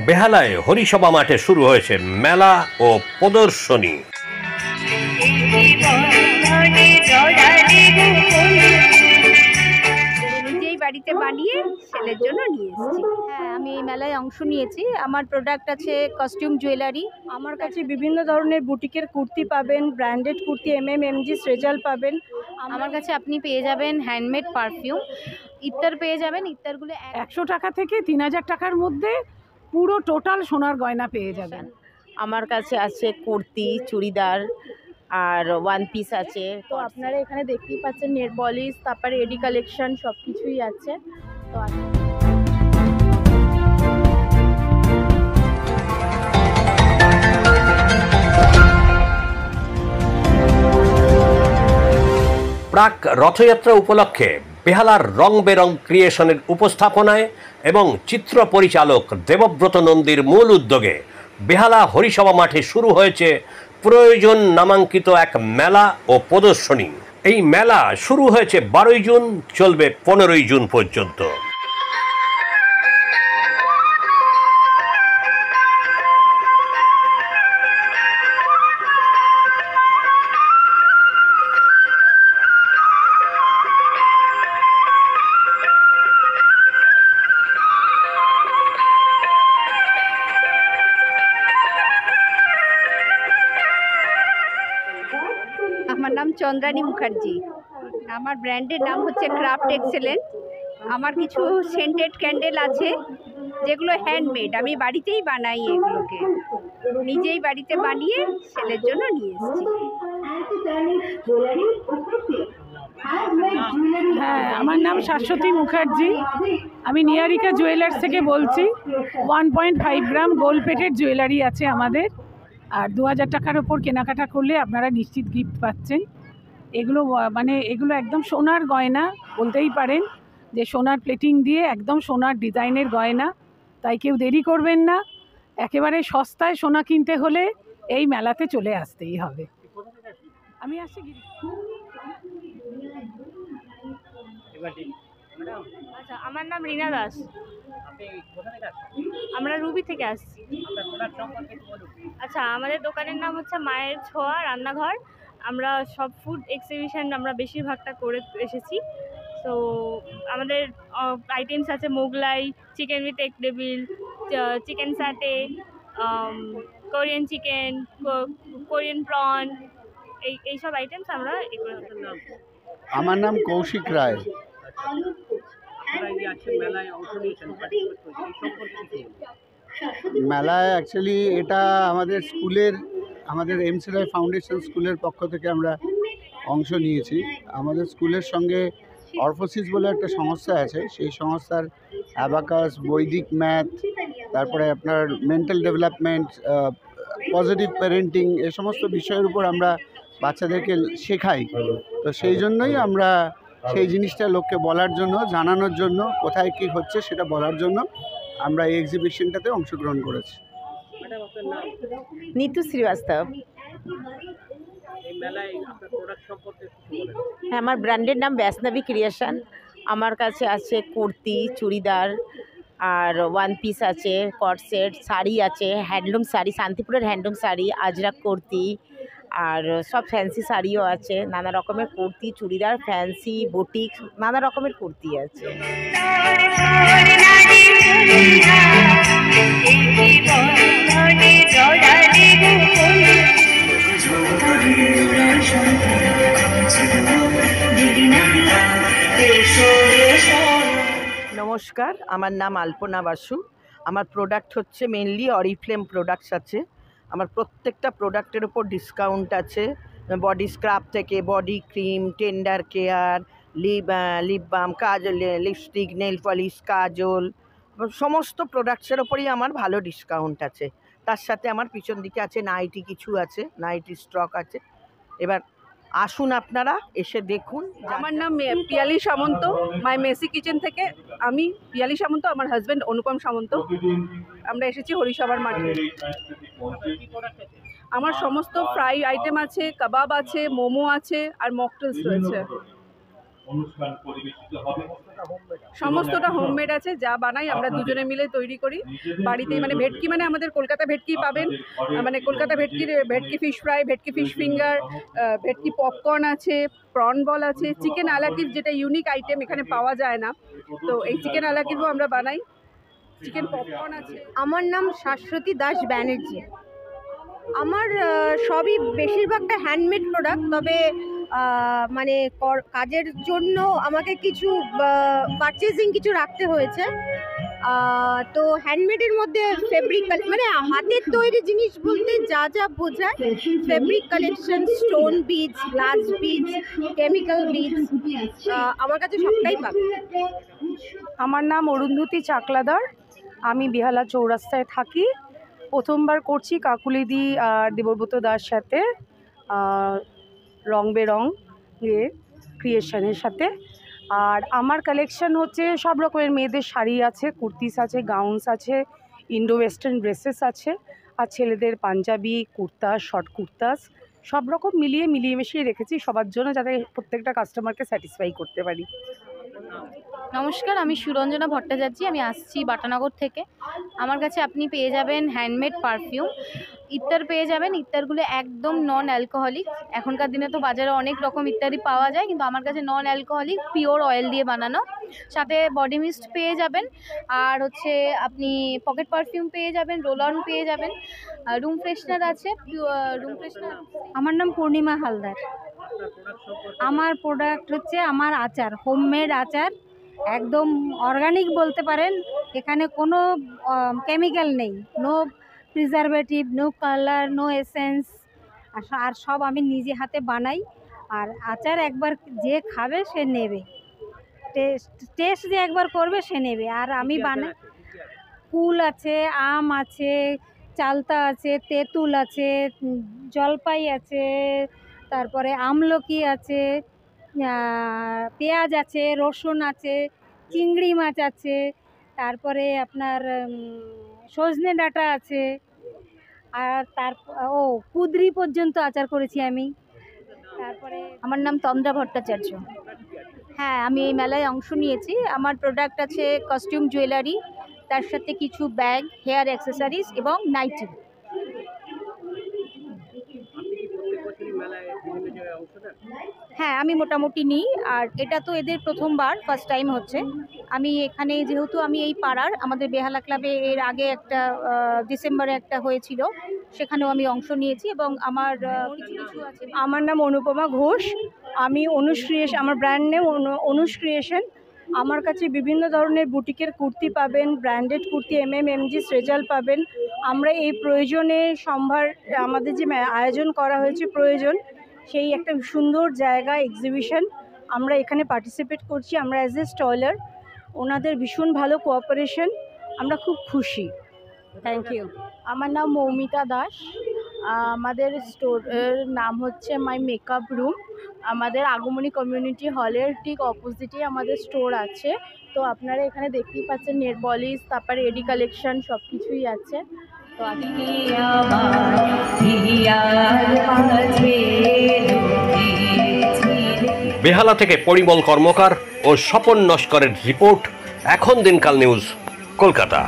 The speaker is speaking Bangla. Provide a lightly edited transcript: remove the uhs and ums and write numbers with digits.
বেহালায় হরিসভা মাঠে শুরু হয়েছে মেলা ও প্রদর্শনী। নিজেই বাড়িতে বানিয়ে সেলের জন্য নিয়ে এসেছি। হ্যাঁ, আমি এই মেলায় অংশ নিয়েছি। আমার প্রোডাক্ট আছে কস্টিউম জুয়েলারি। আমার কাছে বিভিন্ন ধরনের বুটিকের কুর্তি পাবেন, ব্র্যান্ডেড কুর্তি MMMG সেজাল পাবেন। আমার কাছে আপনি পেয়ে যাবেন হ্যান্ডমেড পারফিউম, ইত্তার পেয়ে যাবেন। ইত্তারগুলো 100 টাকা থেকে 3000 টাকার মধ্যে পুরো টোটাল সোনার গয়না পেয়ে যাবেন। আমার কাছে আছে কুর্তি, চুড়িদার আর ওয়ান পিস আছে। তো আপনারা এখানে দেখতেই পাচ্ছেন নেল পলিশ, তারপরে এডি কালেকশন সব কিছুই আছে। তো প্রাক রথযাত্রা উপলক্ষে বেহালার রং বেরং ক্রিয়েশনের উপস্থাপনায় এবং চিত্র পরিচালক দেবব্রত নন্দীর মূল উদ্যোগে বেহালা হরিসভা মাঠে শুরু হয়েছে প্রয়োজন নামাঙ্কিত এক মেলা ও প্রদর্শনী। এই মেলা শুরু হয়েছে 12 জুন, চলবে 15 জুন পর্যন্ত। আমার নাম চন্দ্রানী মুখার্জি। আমার ব্র্যান্ডের নাম হচ্ছে ক্রাফট এক্সেলেন্ট। আমার কিছু সেন্টেড ক্যান্ডেল আছে যেগুলো হ্যান্ডমেড, আমি বাড়িতেই বানাই। এগুলোকে নিজেই বাড়িতে বানিয়ে সেলের জন্য নিয়ে এসেছি। হ্যাঁ, আমার নাম শাশ্বতী মুখার্জি। আমি নিয়ারিকা জুয়েলার্স থেকে বলছি। 1.5 গ্রাম গোল্ড প্লেটেড জুয়েলারি আছে আমাদের, আর 2000 টাকার ওপর কেনাকাটা করলে আপনারা নিশ্চিত গিফট পাচ্ছেন। এগুলো এগুলো একদম সোনার গয়না বলতেই পারেন, যে সোনার প্লেটিং দিয়ে একদম সোনার ডিজাইনের গয়না। তাই কেউ দেরি করবেন না, একেবারে সস্তায় সোনা কিনতে হলে এই মেলাতে চলে আসতেই হবে। আমি আসছি। আচ্ছা, আমার নাম রীনা দাস। আমরা রুবি থেকে আসছি। আচ্ছা, আমাদের দোকানের নাম হচ্ছে মায়ের ছোঁয়া রান্নাঘর। আমরা সব ফুড এক্সিবিশন আমরা বেশিরভাগটা করে এসেছি। তো আমাদের আইটেমস আছে Mughlai, chicken with egg table, chicken স্যাটে, Korean chicken, Korean prawn, এইসব আইটেমস আমরা এগুলো। আমার নাম কৌশিক রায়। মেলায় অ্যাকচুয়ালি এটা আমাদের স্কুলের, আমাদের এমসি রায় ফাউন্ডেশন স্কুলের পক্ষ থেকে আমরা অংশ নিয়েছি। আমাদের স্কুলের সঙ্গে অরফোসিস বলে একটা সংস্থা আছে, সেই সংস্থার অ্যাবাকাস, বৈদিক ম্যাথ, তারপরে আপনার মেন্টাল ডেভেলপমেন্ট, পজিটিভ প্যারেন্টিং, এ সমস্ত বিষয়ের উপর আমরা বাচ্চাদেরকে শেখাই। তো সেই জন্যই আমরা সেই জিনিসটা লোককে বলার জন্য, জানানোর জন্য, কোথায় কী হচ্ছে সেটা বলার জন্য আমরা এই এক্সিবিশনটাতে অংশগ্রহণ করেছি। নিতু শ্রীবাস্তব। হ্যাঁ, আমার ব্র্যান্ডের নাম বৈষ্ণবী ক্রিয়েশন। আমার কাছে আছে কুর্তি, চুড়িদার আর ওয়ান পিস আছে, কট সেট, শাড়ি আছে, হ্যান্ডলুম শাড়ি, শান্তিপুরের হ্যান্ডলুম শাড়ি, আজরাক কুর্তি, আর সব ফ্যান্সি শাড়িও আছে। নানা রকমের কুর্তি, চুড়িদার, ফ্যান্সি, বুটিক, নানা রকমের কুর্তি আছে। নমস্কার, আমার নাম আলপনা বাসু। আমার প্রোডাক্ট হচ্ছে মেনলি অরিফ্লেম প্রোডাক্টস আছে। আমার প্রত্যেকটা প্রোডাক্টের উপর ডিসকাউন্ট আছে। বডি স্ক্রাব থেকে body cream, tender care, lip balm, kajal, lipstick, nail polish, kajal, সমস্ত প্রোডাক্টসের ওপরই আমার ভালো ডিসকাউন্ট আছে। তার সাথে আমার পিছন দিকে আছে নাইটি, কিছু আছে নাইটি স্টক আছে। এবার আসুন আপনারা এসে দেখুন। আমার নাম পিয়ালি সামন্ত, মাই মেসি কিচেন থেকে। আমি পিয়ালি সামন্ত, আমার হাজব্যান্ড অনুপম সামন্ত। আমরা এসেছি হরিসভার মাঠে। আমার সমস্ত ফ্রাই আইটেম আছে, কাবাব আছে, মোমো আছে, আর মকটেলস রয়েছে। অনুষ্ঠান পরিবেশিত হবে। সমস্তটা হোমমেড আছে, যা বানাই আমরা দুজনে মিলে তৈরি করি বাড়িতেই। মানে ভেটকি মানে আমাদের কলকাতা ভেটকি পাবেন, মানে কলকাতা ভেটকি ফিশ ফ্রাই, ভেটকি ফিশ ফিঙ্গার, ভেটকি পপকর্ন আছে, প্রন বল আছে, চিকেন আলাকিভ যেটা ইউনিক আইটেম এখানে পাওয়া যায় না, তো এই চিকেন আলাকিভও আমরা বানাই, চিকেন পপকর্ন আছে। আমার নাম শাশ্বতী দাস ব্যানার্জি। আমার সবই বেশিরভাগটা হ্যান্ডমেড প্রোডাক্ট, তবে মানে কাজের জন্য আমাকে কিছু পারচেজিং কিছু রাখতে হয়েছে। তো হ্যান্ডমেডের মধ্যে ফেব্রিক মানে হাতের তৈরি জিনিস বলতে যা যা বোঝায়, fabric collection, stone beads, glass beads, chemical beads, আমার কাছে সবটাই পাবে। আমার নাম অরুন্ধতী চাকলাদার, আমি বেহালা চৌরাস্তায় থাকি। প্রথমবার করছি কাকুলিদি আর দেবব্রত দার সাথে রং বেরং ক্রিয়েশনের সাথে। আর আমার কালেকশন হচ্ছে সব রকমের মেয়েদের শাড়ি আছে, কুর্তিস আছে, গাউন্স আছে, ইন্ডো ওয়েস্টার্ন ড্রেসেস আছে, আর ছেলেদের পাঞ্জাবি, কুর্তা, শর্ট কুর্তাস, সব রকম মিলিয়ে মিশিয়ে রেখেছি সবার জন্য, যাতে প্রত্যেকটা কাস্টমারকে স্যাটিসফাই করতে পারি। নমস্কার, আমি সুরঞ্জনা ভট্টাচার্য, আমি আসছি বাটানগর থেকে। আমার কাছে আপনি পেয়ে যাবেন হ্যান্ডমেড পারফিউম, ইত্তার পেয়ে যাবেন। ইত্তারগুলো একদম নন অ্যালকোহলিক। এখনকার দিনে তো বাজারে অনেক রকম ইত্যাদি পাওয়া যায়, কিন্তু আমার কাছে নন অ্যালকোহলিক পিওর অয়েল দিয়ে বানানো। সাথে বডি মিস্ট পেয়ে যাবেন, আর হচ্ছে আপনি পকেট পারফিউম পেয়ে যাবেন, রোল অন পেয়ে যাবেন, রুম ফ্রেশনার আছে, রুম ফ্রেশনার। আমার নাম পূর্ণিমা হালদার। আমার প্রোডাক্ট হচ্ছে আমার আচার, হোমমেড আচার, একদম অর্গানিক বলতে পারেন। এখানে কোনো কেমিক্যাল নেই, no preservative, no colour, no essence, আর সব আমি নিজে হাতে বানাই। আর আচার একবার যে খাবে সে নেবে, টেস্ট যে একবার করবে সে নেবে। আর আমি বানাই, কুল আছে, আম আছে, চালতা আছে, তেঁতুল আছে, জলপাই আছে, তারপরে আমলকি আছে, পেঁয়াজ আছে, রসুন আছে, চিংড়ি মাছ আছে, তারপরে আপনার সজনে ডাঁটা আছে, আর কুদরি পর্যন্ত আচার করেছি আমি। তারপরে আমার নাম তন্দ্রা ভট্টাচার্য। হ্যাঁ, আমি এই মেলায় অংশ নিয়েছি। আমার প্রোডাক্ট আছে কস্টিউম জুয়েলারি, তার সাথে কিছু ব্যাগ, হেয়ার অ্যাক্সেসরিজ এবং নাইটি। হ্যাঁ, আমি মোটামুটি নিই। আর এটা তো এদের প্রথমবার, ফার্স্ট টাইম হচ্ছে। আমি এখানে যেহেতু আমি এই পাড়ার, আমাদের বেহালা ক্লাবে এর আগে একটা ডিসেম্বরে একটা হয়েছিল, সেখানেও আমি অংশ নিয়েছি এবং আমার কিছু আছে। আমার নাম অনুপমা ঘোষ, আমি অনুষ ক্রিয়েশন, আমার ব্র্যান্ড নেম অনুষ ক্রিয়েশন। আমার কাছে বিভিন্ন ধরনের বুটিকের কুর্তি পাবেন, ব্র্যান্ডেড কুর্তি, MG স্ট্রেজাল পাবেন। আমরা এই প্রয়োজনে সম্ভার, আমাদের যে আয়োজন করা হয়েছে প্রয়োজন, সেই একটা সুন্দর জায়গা এক্সিবিশন, আমরা এখানে পার্টিসিপেট করছি। আমরা অ্যাজ এ স্টলার, ওনাদের ভীষণ ভালো কোঅপারেশন, আমরা খুব খুশি। Thank you. আমার নাম মৌমিতা দাস। আমাদের স্টোরের নাম হচ্ছে মাই মেকআপ রুম। আমাদের আগমনী কমিউনিটি হলের ঠিক অপোজিটে আমাদের স্টোর আছে। তো আপনারা এখানে দেখতেই পাচ্ছেন নেল পলিশ, তারপরে এডি কালেকশন, সব কিছুই আছে। তো বেহালা থেকে পরিমল কর্মকার ও স্বপন নস্করের রিপোর্ট, এখন দিনকাল নিউজ, কলকাতা।